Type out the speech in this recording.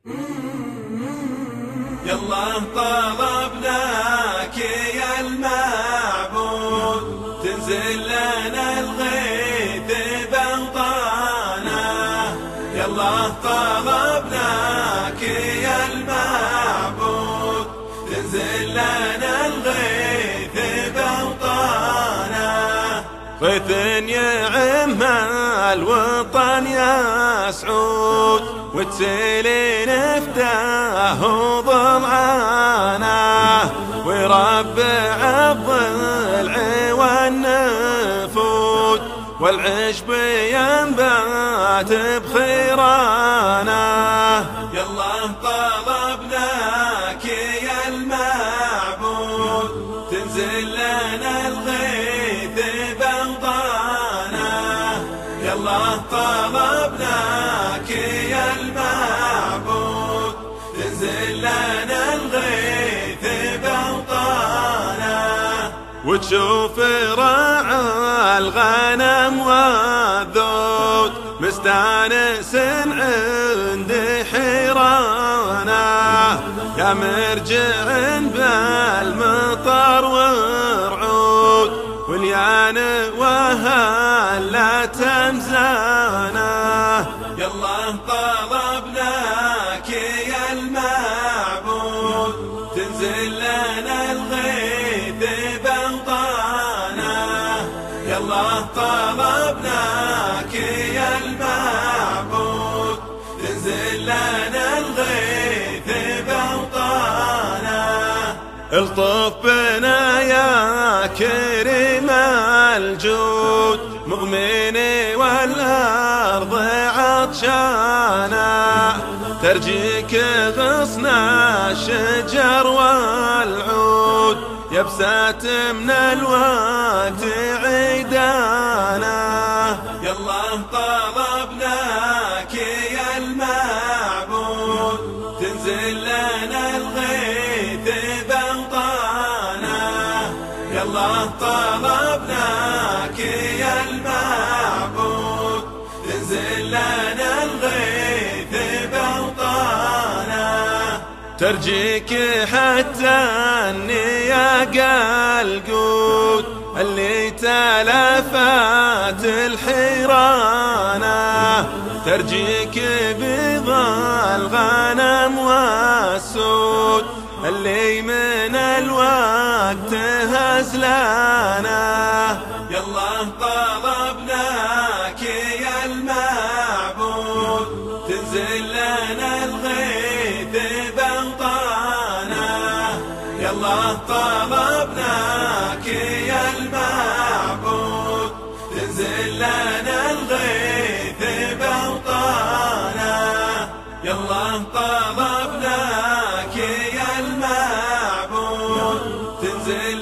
يلا طلبناك يا المعبود تنزل لنا الغيث بأوطانا. يلا طلبناك يا المعبود تنزل لنا الغيث بأوطانا. غيث يعم الوطن يا سعود وتسيلين فداه ضمعانا ويربع الضلع والنفود والعشب ينبات بخيرانا. يلا طلبناك يا المعبود تنزل لنا الغيث بأوطانا. يلا طلبناك يا المعبود تنزل لنا الغيث بأوطانا. وتشوف راعى الغنم والذود مستانس عند حيرانا. يا مرجع بالمطر ورعود واليان وهلا تمزانا. يلا طلبناك يا المعبود تنزل لنا الغيث بأوطانا. يلا طلبناك يا المعبود تنزل لنا الغيث بأوطانا. الطف بنا يا كريم الجود مؤمني والأرض عطشانا. ترجيك غصن الشجر والعود يبسات من الوقت عيدانا. يلا طلبناك يا المعبود تنزل لنا الغيث بأوطانا. يلا طلبناك يا المعبود تنزل لنا الغيث بأوطانا. ترجيك حتى النياقة القود اللي تلفت الحيرانة. ترجيك بيض الغنم والسود اللي من الوقت هزلانا. يلا طلبناك يا المعبود تنزل لنا الغيث بأوطانا. يلا طلبناك يا المعبود تنزل لنا الغيث بأوطانا. يلا طلبناك يا المعبود تنزل